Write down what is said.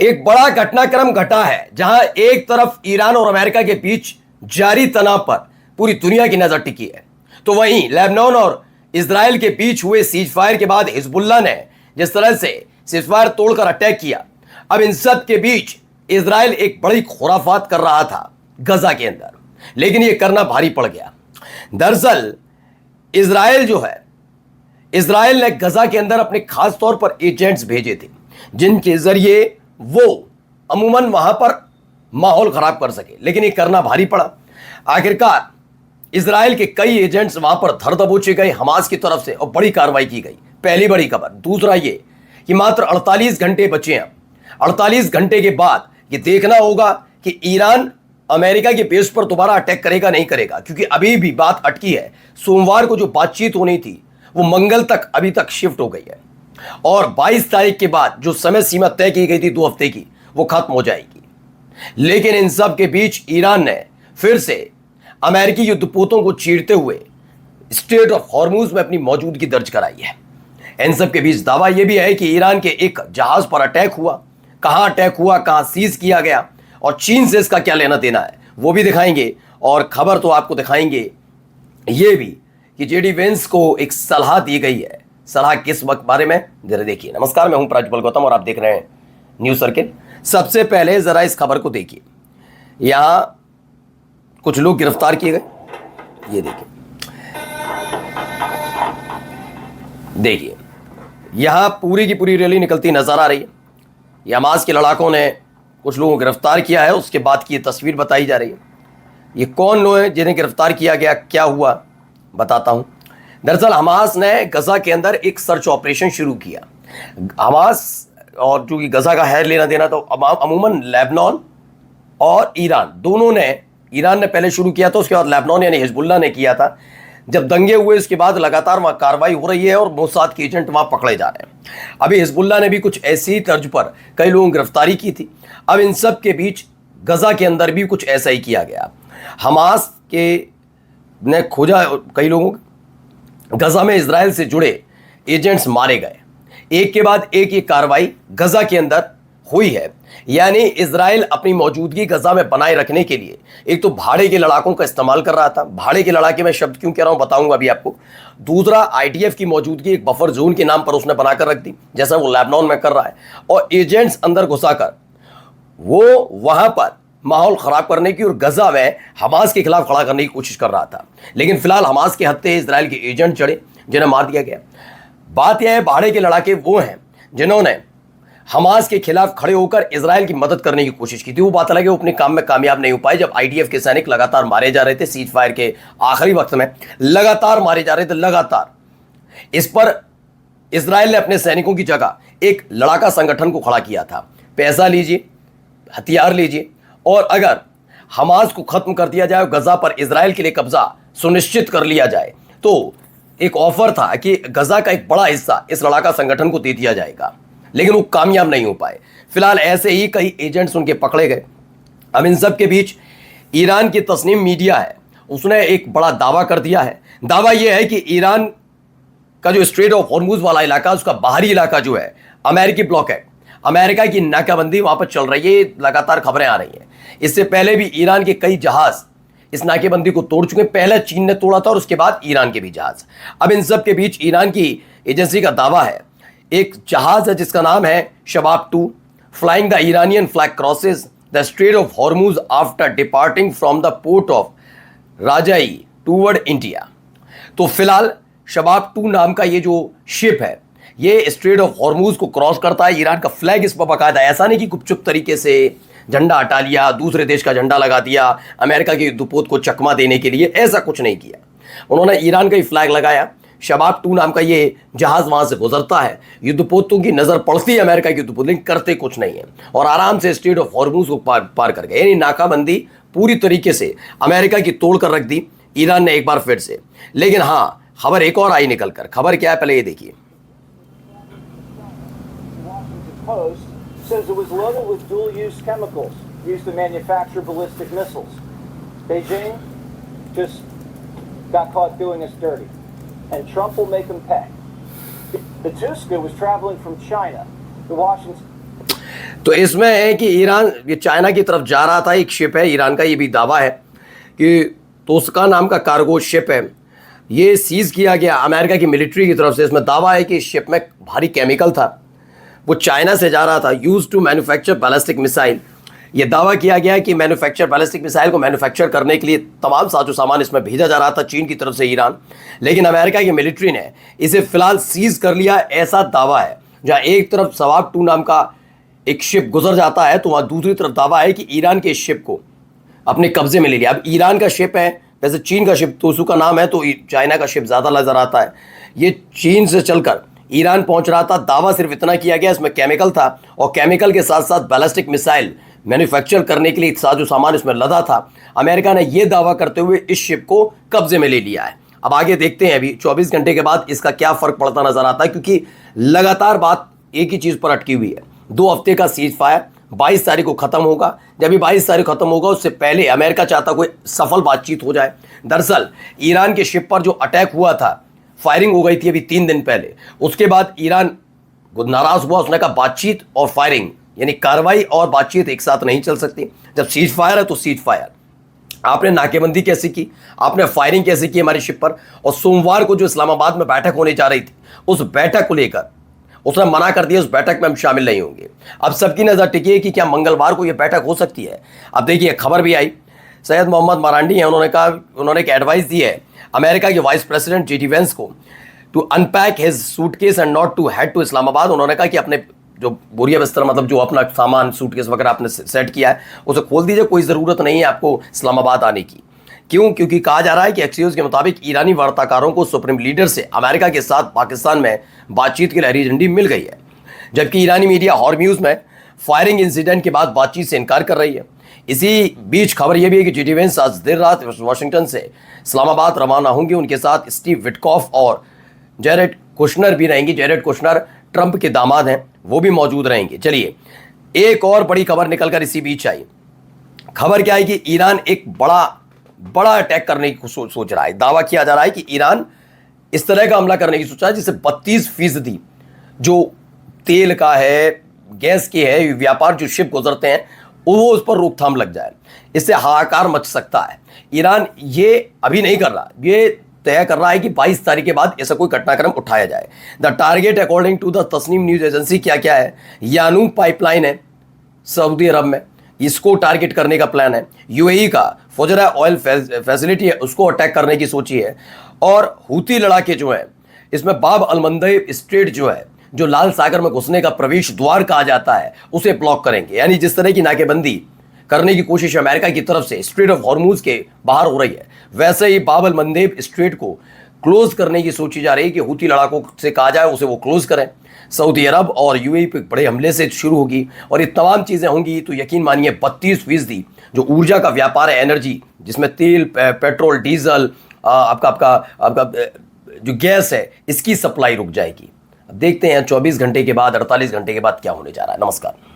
एक बड़ा घटनाक्रम घटा है जहां एक तरफ ईरान और अमेरिका के बीच जारी तनाव पर पूरी दुनिया की नजर टिकी है, तो वहीं लेबनान और इजराइल के बीच हुए सीजफायर के बाद हिजबुल्लाह ने जिस तरह से सीजफायर तोड़कर अटैक किया, अब इन सब के बीच इजराइल एक बड़ी खुराफात कर रहा था गजा के अंदर, लेकिन यह करना भारी पड़ गया। दरअसल इजराइल जो है, इजराइल ने गजा के अंदर अपने खास तौर पर एजेंट्स भेजे थे जिनके जरिए वो अमूमन वहां पर माहौल खराब कर सके, लेकिन ये करना भारी पड़ा। आखिरकार इजराइल के कई एजेंट्स वहां पर धर दबोचे गए हमास की तरफ से और बड़ी कार्रवाई की गई। पहली बड़ी खबर। दूसरा ये कि मात्र 48 घंटे बचे हैं। 48 घंटे के बाद ये देखना होगा कि ईरान अमेरिका के बेस पर दोबारा अटैक करेगा नहीं करेगा, क्योंकि अभी भी बात अटकी है। सोमवार को जो बातचीत होनी थी वो मंगल तक अभी तक शिफ्ट हो गई है और 22 तारीख के बाद जो समय सीमा तय की गई थी 2 हफ्ते की, वो खत्म हो जाएगी। लेकिन इन सब के बीच ईरान ने फिर से अमेरिकी युद्धपोतों को चीरते हुए स्ट्रेट ऑफ हॉर्मुज में अपनी मौजूदगी दर्ज कराई है। इन सब के बीच दावा यह भी है कि ईरान के एक जहाज पर अटैक हुआ। कहां अटैक हुआ, कहां सीज किया गया और चीन से इसका क्या लेना देना है, वो भी दिखाएंगे। और खबर तो आपको दिखाएंगे ये भी कि जेडी वेंस को एक सलाह दी गई है। सलाह किस वक्त बारे में, जरा देखिए। नमस्कार, मैं हूं प्राज्वल गौतम और आप देख रहे हैं न्यूज सर्किल। सबसे पहले जरा इस खबर को देखिए। यहां कुछ लोग गिरफ्तार किए गए, ये देखिए यहां पूरी की पूरी रैली निकलती नजर आ रही है। यह हमास के लड़ाकों ने कुछ लोगों को गिरफ्तार किया है, उसके बाद की ये तस्वीर बताई जा रही है। ये कौन लोग हैं जिन्हें गिरफ्तार किया गया, क्या हुआ, बताता हूं। दरअसल हमास ने गजा के अंदर एक सर्च ऑपरेशन शुरू किया। हमास और जो कि गजा का है लेना देना तो अमूमन लेबनान और ईरान दोनों ने, ईरान ने पहले शुरू किया था, उसके बाद लेबनान यानी हिजबुल्लाह ने किया था। जब दंगे हुए उसके बाद लगातार वहां कार्रवाई हो रही है और मोसाद के एजेंट वहां पकड़े जा रहे हैं। अभी हिजबुल्लाह ने भी कुछ ऐसी तर्ज पर कई लोगों की गिरफ्तारी की थी। अब इन सब के बीच गजा के अंदर भी कुछ ऐसा ही किया गया। हमास के ने खोजा कई लोगों को, गजा में इजराइल से जुड़े एजेंट्स मारे गए। एक के बाद एक ये कार्रवाई गजा के अंदर हुई है। यानी इजराइल अपनी मौजूदगी गजा में बनाए रखने के लिए एक तो भाड़े के लड़ाकों का इस्तेमाल कर रहा था। भाड़े के लड़ाके में शब्द क्यों कह रहा हूं बताऊंगा अभी आपको। दूसरा, आईडीएफ की मौजूदगी एक बफर जोन के नाम पर उसने बनाकर रख दी, जैसा वो लेबनान में कर रहा है, और एजेंट्स अंदर घुसाकर वो वहां पर माहौल खराब करने की और गजा में हमास के खिलाफ खड़ा करने की कोशिश कर रहा था। लेकिन फिलहाल हमास के हत्थे इजराइल के एजेंट चढ़े जिन्हें मार दिया गया। बात यह है, भाड़े के लड़ाके वो हैं जिन्होंने हमास के खिलाफ खड़े होकर इजराइल की मदद करने की कोशिश की थी। वो बात अलग है, वो अपने काम में कामयाब नहीं हो पाए। जब आईडीएफ के सैनिक लगातार मारे जा रहे थे, सीज फायर के आखिरी वक्त में लगातार मारे जा रहे थे, लगातार। इस पर इजराइल ने अपने सैनिकों की जगह एक लड़ाका संगठन को खड़ा किया था। पैसा लीजिए, हथियार लीजिए, और अगर हमास को खत्म कर दिया जाए, गजा पर इजराइल के लिए कब्जा सुनिश्चित कर लिया जाए, तो एक ऑफर था कि गजा का एक बड़ा हिस्सा इस लड़ाका संगठन को दे दिया जाएगा। लेकिन वो कामयाब नहीं हो पाए। फिलहाल ऐसे ही कई एजेंट्स उनके पकड़े गए। अब इन सब के बीच ईरान की तस्नीम मीडिया है, उसने एक बड़ा दावा कर दिया है। दावा यह है कि ईरान का जो स्ट्रेट ऑफ हॉर्मुज वाला इलाका, उसका बाहरी इलाका जो है, अमेरिकी ब्लॉकेड, अमेरिका की नाकाबंदी वहां पर चल रही है। लगातार खबरें आ रही हैं। इससे पहले भी ईरान के कई जहाज इस नाकेबंदी को तोड़ चुके हैं। पहले चीन ने तोड़ा था और उसके बाद ईरान के भी जहाज। अब इन सब के बीच ईरान की एजेंसी का दावा है, एक जहाज है जिसका नाम है शबाब 2, flying the Iranian flag crosses the straight of Hormuz after departing from the port of Rajai toward India. तो फिलहाल शबाब 2 नाम का ये जो शिप है, ये स्ट्रेट ऑफ हॉर्मुज को क्रॉस करता है। ईरान का फ्लैग इस पर बकायदा, ऐसा नहीं कि गुपचुप तरीके से झंडा हटा लिया, दूसरे देश का झंडा लगा दिया अमेरिका के युद्धपोत को चकमा देने के लिए, ऐसा कुछ नहीं किया। उन्होंने ईरान का ही फ्लैग लगाया। शबाब 2 नाम का ये जहाज वहां से गुजरता है। युद्धपोतों की नजर पड़ती है अमेरिका के युद्धपोत, लेकिन करते कुछ नहीं है और आराम से स्ट्रेट ऑफ हॉर्मुज को पार कर गए। यानी नाकाबंदी पूरी तरीके से अमेरिका की तोड़ कर रख दी ईरान ने एक बार फिर से। लेकिन हाँ, खबर एक और आई निकल कर। खबर क्या है, पहले ये देखिए। Says it was loaded with dual-use chemicals used to manufacture ballistic missiles. Beijing just got caught doing us dirty, and Trump will make them pay. The Tuska was traveling from China to Washington. तो इसमें है कि Iran ये China की तरफ जा रहा था, एक शिप है ईरान का, ये भी दावा है कि तोस्का नाम का कार्गो शिप है, ये सीज किया गया अमेरिका की मिलिट्री की तरफ से। इसमें दावा है कि इस शिप में भारी केमिकल था, वो चाइना से जा रहा था, use to manufacture ballistic missile. ये दावा किया गया है कि मैन्युफैक्चर बैलिस्टिक मिसाइल को मैन्युफैक्चर करने के लिए तमाम साजो सामान इसमें भेजा जा रहा था चीन की तरफ से ईरान, लेकिन अमेरिका की मिलिट्री ने इसे फिलहाल सीज कर लिया, ऐसा दावा है। जहाँ एक तरफ सवाब 2 नाम का एक शिप गुजर जाता है, तो वहाँ दूसरी तरफ दावा है कि ईरान के शिप को अपने कब्जे में ले लिया। अब ईरान का शिप है, वैसे चीन का शिप तोसू का नाम है, तो चाइना का शिप ज़्यादा नजर आता है। ये चीन से चलकर ईरान पहुंच रहा था। दावा सिर्फ इतना किया गया इसमें केमिकल था, और केमिकल के साथ साथ बैलिस्टिक मिसाइल मैन्युफैक्चर करने के लिए साजो सामान इसमें लदा था। अमेरिका ने यह दावा करते हुए इस शिप को कब्जे में ले लिया है। अब आगे देखते हैं, अभी 24 घंटे के बाद इसका क्या फर्क पड़ता नजर आता है, क्योंकि लगातार बात एक ही चीज पर अटकी हुई है। 2 हफ्ते का सीज फायर 22 तारीख को खत्म होगा। जब भी 22 तारीख खत्म होगा, उससे पहले अमेरिका चाहता कोई सफल बातचीत हो जाए। दरअसल ईरान के शिप पर जो अटैक हुआ था, फायरिंग हो गई थी अभी 3 दिन पहले, उसके बाद ईरान नाराज हुआ। उसने कहा बातचीत और फायरिंग यानी कार्रवाई और बातचीत एक साथ नहीं चल सकती। जब सीज फायर है तो सीज फायर। आपने नाकेबंदी कैसे की, आपने फायरिंग कैसे की हमारी शिप पर, और सोमवार को जो इस्लामाबाद में बैठक होने जा रही थी, उस बैठक को लेकर उसने मना कर दिया, उस बैठक में हम शामिल नहीं होंगे। अब सबकी नजर टिकी है कि क्या मंगलवार को यह बैठक हो सकती है। अब देखिए खबर भी आई, सैयद मोहम्मद मरांडी हैं, उन्होंने कहा, उन्होंने एक एडवाइस दी है अमेरिका के वाइस प्रेसिडेंट JD वेंस को to unpack his suitcase and not to head to Islamabad. उन्होंने कहा कि अपने जो बोरिया बिस्तर, मतलब जो अपना सामान सूटकेस वगैरह आपने सेट किया है, उसे खोल दीजिए, कोई ज़रूरत नहीं है आपको इस्लामाबाद आने की। क्यों? क्योंकि कहा जा रहा है कि एक्सियोस के मुताबिक ईरानी वार्ताकारों को सुप्रीम लीडर से अमेरिका के साथ पाकिस्तान में बातचीत की हरी झंडी मिल गई है, जबकि ईरानी मीडिया हॉर्म्यूज में फायरिंग इंसिडेंट के बाद बातचीत से इनकार कर रही है। इसी बीच खबर यह भी है कि JD वेंस आज देर रात वाशिंगटन से इस्लामाबाद रवाना होंगे। उनके साथ स्टीव विटकॉफ और जेरेड कुशनर भी रहेंगे। जेरेड कुशनर ट्रंप के दामाद हैं, वो भी मौजूद रहेंगे। चलिए, एक और बड़ी खबर निकलकर इसी बीच आई। खबर क्या है कि ईरान एक बड़ा अटैक करने की सोच रहा है। दावा किया जा रहा है कि ईरान इस तरह का हमला करने की सोचा है जिससे 32% जो तेल का है, गैस के है व्यापार, जो शिप गुजरते हैं, वो उस पर रोकथाम लग जाए। इससे हाहाकार मच सकता है। ईरान ये अभी नहीं कर रहा, ये तय कर रहा है कि 22 तारीख के बाद ऐसा कोई घटनाक्रम उठाया जाए। The target according to the Tasnim news agency क्या है, यानूम पाइपलाइन है सऊदी अरब में, इसको टारगेट करने का प्लान है। UAE का फुजरा ऑयल फैसिलिटी है, उसको अटैक करने की सोची है। और हूती लड़ाके जो है, इसमें बाब अलमंदेब स्ट्रेट जो है, जो लाल सागर में घुसने का प्रवेश द्वार कहा जाता है, उसे ब्लॉक करेंगे। यानी जिस तरह की नाकेबंदी करने की कोशिश अमेरिका की तरफ से स्ट्रेट ऑफ हॉर्मूज के बाहर हो रही है, वैसे ही बाब अलमंदेब स्ट्रेट को क्लोज करने की सोची जा रही है कि हूती लड़ाकों से कहा जाए उसे वो क्लोज करें। सऊदी अरब और UAE पे बड़े हमले से शुरू होगी, और ये तमाम चीज़ें होंगी तो यकीन मानिए 32% जो ऊर्जा का व्यापार है, एनर्जी जिसमें तेल, पेट्रोल, डीजल, आपका जो गैस है, इसकी सप्लाई रुक जाएगी। अब देखते हैं 24 घंटे के बाद, 48 घंटे के बाद क्या होने जा रहा है। नमस्कार।